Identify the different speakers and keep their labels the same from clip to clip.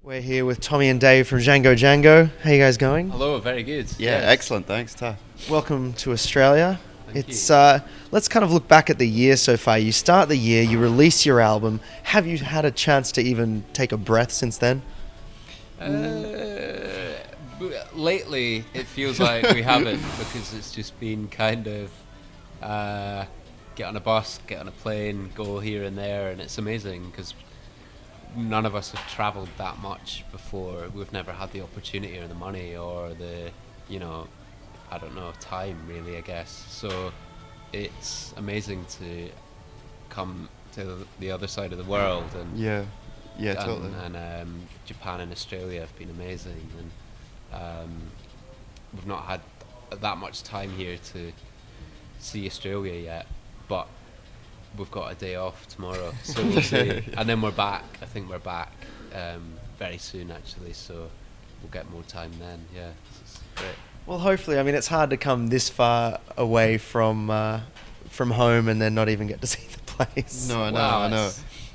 Speaker 1: We're here with Tommy and Dave from Django Django. How you guys going?
Speaker 2: Hello, very good.
Speaker 3: Yeah,
Speaker 2: Yes.
Speaker 3: excellent. Thanks, Ta.
Speaker 1: Welcome to Australia.
Speaker 2: Thank
Speaker 1: It's
Speaker 2: you.
Speaker 1: let's kind of look back at the year so far. You start the year, you release your album. Have you had a chance to even take a breath since then?
Speaker 2: Lately, it feels like we haven't because it's just been kind of get on a bus, get on a plane, go here and there, and it's amazing because none of us have travelled that much before. We've never had the opportunity or the money or the, I don't know, time really, I guess. So it's amazing to come to the other side of the world and
Speaker 3: Yeah, totally.
Speaker 2: and Japan and Australia have been amazing, and we've not had that much time here to see Australia yet, but we've got a day off tomorrow, so we'll see. And then we're back. I think we're back very soon, actually, so we'll get more time then. Yeah, it's great.
Speaker 1: Well, hopefully. I mean, it's hard to come this far away from home and then not even get to see the place.
Speaker 3: No, I know,
Speaker 2: Wow,
Speaker 3: I know.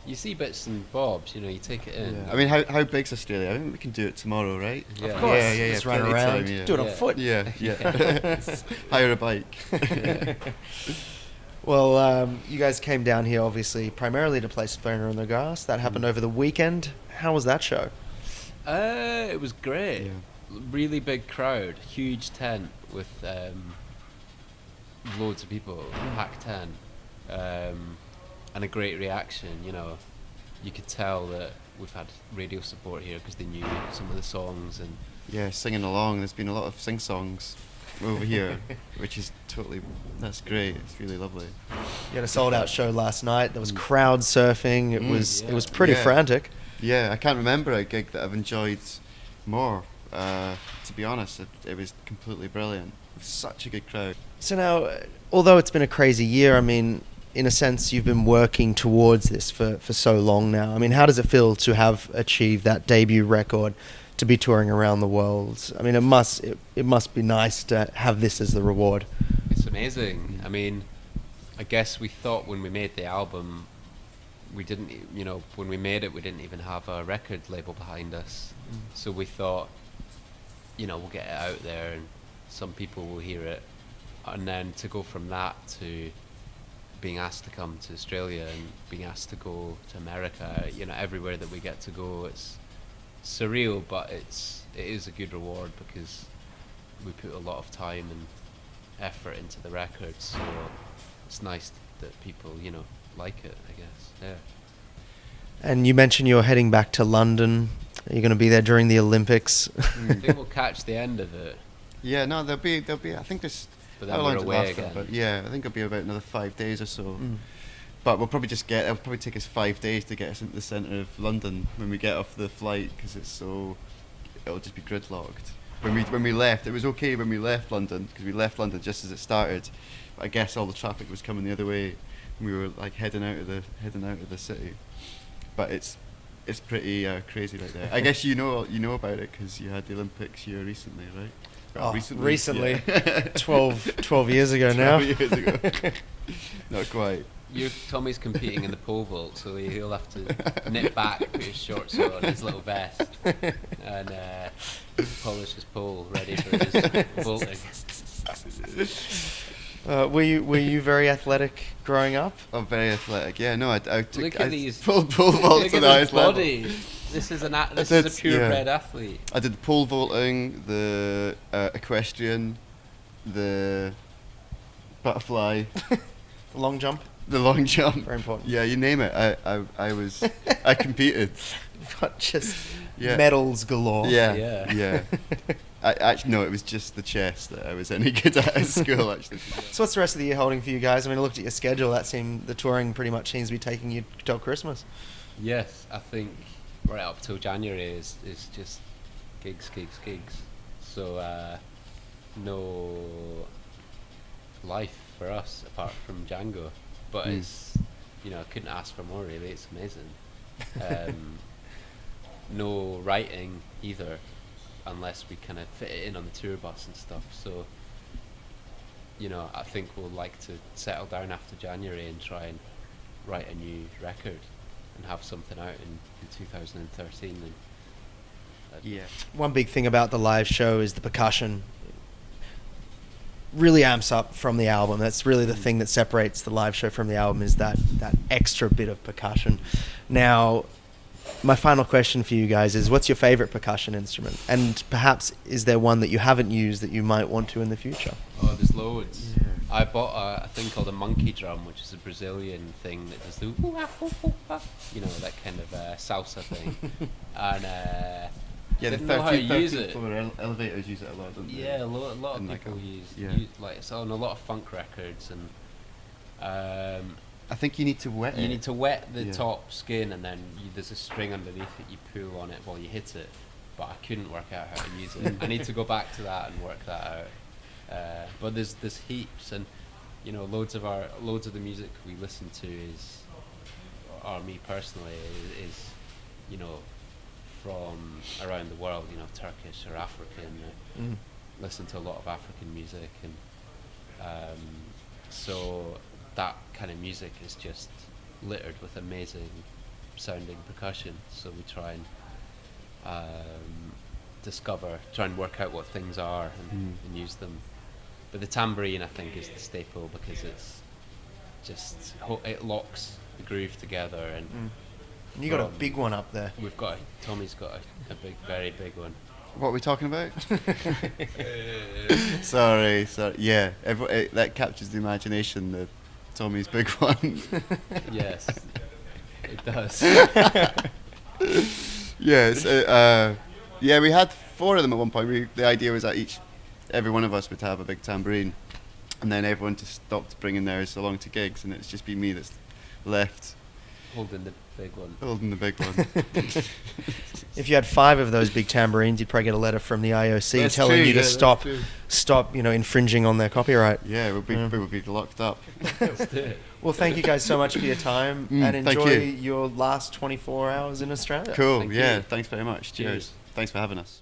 Speaker 2: You see bits and bobs, you take it in.
Speaker 3: Yeah. I mean, how big's Australia? I think we can do it tomorrow, right?
Speaker 2: Yeah.
Speaker 1: Of course.
Speaker 3: Yeah.
Speaker 1: Just run
Speaker 3: plenty of
Speaker 1: around,
Speaker 3: time, yeah.
Speaker 1: do it on
Speaker 2: Yeah.
Speaker 1: foot.
Speaker 3: Yeah. Hire a bike.
Speaker 2: Yeah.
Speaker 1: Well, you guys came down here obviously primarily to play Splendour in the Grass. That happened over the weekend. How was that show?
Speaker 2: It was great.
Speaker 3: Yeah.
Speaker 2: Really big crowd, huge tent with loads of people, packed tent, and a great reaction. You could tell that we've had radio support here because they knew some of the songs, and
Speaker 3: Yeah, singing along. There's been a lot of sing-songs over here, which is that's great. It's really lovely.
Speaker 1: You had a sold-out show last night. There was crowd surfing. It was
Speaker 2: yeah.
Speaker 1: pretty
Speaker 3: Yeah.
Speaker 1: frantic.
Speaker 3: Yeah, I can't remember a gig that I've enjoyed more. To be honest, it was completely brilliant. It was such a good crowd.
Speaker 1: So now, although it's been a crazy year, I mean, in a sense, you've been working towards this for so long now. I mean, how does it feel to have achieved that debut record, to be touring around the world? I mean, it must be nice to have this as the reward.
Speaker 2: it's amazing. I mean, I guess we thought when we made the album, we didn't, when we made it, we didn't even have a record label behind us. So we thought, we'll get it out there and some people will hear it. And then to go from that to being asked to come to Australia and being asked to go to America, everywhere that we get to go, it's surreal, but it is a good reward because we put a lot of time and effort into the record, so it's nice that people, like it, I guess. Yeah.
Speaker 1: And you mentioned you're heading back to London. Are you going to be there during the Olympics?
Speaker 2: I think we'll catch the end of it,
Speaker 3: Yeah, no, there'll be. I think there's.
Speaker 2: but
Speaker 3: how
Speaker 2: then
Speaker 3: long
Speaker 2: we're
Speaker 3: does it
Speaker 2: away
Speaker 3: last for?
Speaker 2: again.
Speaker 3: But yeah, I think it'll be about another 5 days or so.
Speaker 1: Mm.
Speaker 3: But we'll probably it'll probably take us 5 days to get us into the centre of London when we get off the flight because it'll just be gridlocked. When we left, it was okay when we left London because we left London just as it started. But I guess all the traffic was coming the other way, and we were like heading out of the city. But it's pretty crazy right there. I guess you know about it because you had the Olympics here recently, right?
Speaker 1: Oh,
Speaker 3: recently. Yeah.
Speaker 1: 12 years ago now.
Speaker 3: 12 years ago. Not quite.
Speaker 2: Tommy's competing in the pole vault, so he'll have to knit back, put his shorts on, his little vest, and polish his pole ready for his vaulting.
Speaker 1: Were you very athletic growing up?
Speaker 3: I'm very athletic. Yeah, no, I took
Speaker 2: Look at these.
Speaker 3: pole vault
Speaker 2: Look
Speaker 3: to
Speaker 2: at
Speaker 3: the
Speaker 2: his
Speaker 3: highest level.
Speaker 2: body. This is
Speaker 3: did,
Speaker 2: a purebred athlete.
Speaker 3: I did pole vaulting, the equestrian, the butterfly,
Speaker 1: Long jump?
Speaker 3: the long jump.
Speaker 1: Very important.
Speaker 3: Yeah, you name it. I competed.
Speaker 1: You've got just
Speaker 3: Yeah.
Speaker 1: medals galore.
Speaker 2: Yeah.
Speaker 3: Yeah. Actually, no, it was just the chess that I was any good at school, actually.
Speaker 1: So what's the rest of the year holding for you guys? I mean, I looked at your schedule. The touring pretty much seems to be taking you till Christmas.
Speaker 2: Yes, I think right up till January is just gigs. So no life for us apart from Django, but it's I couldn't ask for more really. It's amazing. No writing either, unless we kind of fit it in on the tour bus and stuff. So I think we'll like to settle down after January and try and write a new record and have something out in 2013 and
Speaker 3: Yeah.
Speaker 1: One big thing about the live show is the percussion really amps up from the album. That's really the thing that separates the live show from the album, is that extra bit of percussion. Now, my final question for you guys is, what's your favorite percussion instrument? And perhaps is there one that you haven't used that you might want to in the future?
Speaker 2: Oh, there's loads.
Speaker 3: Yeah.
Speaker 2: I bought a thing called a monkey drum, which is a Brazilian thing that does the you know, that kind of salsa thing. And
Speaker 3: Yeah, the
Speaker 2: didn't know how to
Speaker 3: 13th
Speaker 2: use it.
Speaker 3: floor elevators use it a lot, don't they?
Speaker 2: Yeah, a lot of
Speaker 3: And like
Speaker 2: people
Speaker 3: a-
Speaker 2: use
Speaker 3: yeah.
Speaker 2: like it's on a lot of funk records, and
Speaker 3: I think you need to wet it.
Speaker 2: you need to wet the
Speaker 3: Yeah.
Speaker 2: top skin, and then there's a string underneath it. You pull on it while you hit it, but I couldn't work out how to use it. I need to go back to that and work that out. But there's heaps, and you know, loads of the music we listen to or me personally is you know, from around the world, you know, Turkish or African. Listen to a lot of African music, and so that kind of music is just littered with amazing sounding percussion. So we try and try and work out what things are and use them. But the tambourine, I think, is the staple, because it's just it locks the groove together, and
Speaker 1: You got a big one up there.
Speaker 2: Tommy's got a big, very big one.
Speaker 3: What are we talking about? Sorry. Yeah, that captures the imagination, the Tommy's big one.
Speaker 2: Yes, it does.
Speaker 3: Yes. Yeah, we had 4 of them at one point. The idea was that every one of us would have a big tambourine, and then everyone just stopped bringing theirs along to gigs, and it's just been me that's left
Speaker 2: Holding the big one.
Speaker 3: holding the big one.
Speaker 1: If you had 5 of those big tambourines, you'd probably get a letter from the IOC
Speaker 3: That's
Speaker 1: telling
Speaker 3: true,
Speaker 1: you to
Speaker 3: yeah, that's
Speaker 1: stop,
Speaker 3: true.
Speaker 1: you know, infringing on their copyright.
Speaker 3: Yeah, we would be locked up.
Speaker 2: Let's do it.
Speaker 1: Well, thank you guys so much for your time, and
Speaker 3: thank
Speaker 1: enjoy
Speaker 3: you.
Speaker 1: your last 24 hours in Australia.
Speaker 3: Cool.
Speaker 2: Thank
Speaker 3: Yeah.
Speaker 2: you.
Speaker 3: Thanks very much. Cheers.
Speaker 2: Cheers.
Speaker 3: Thanks for having us.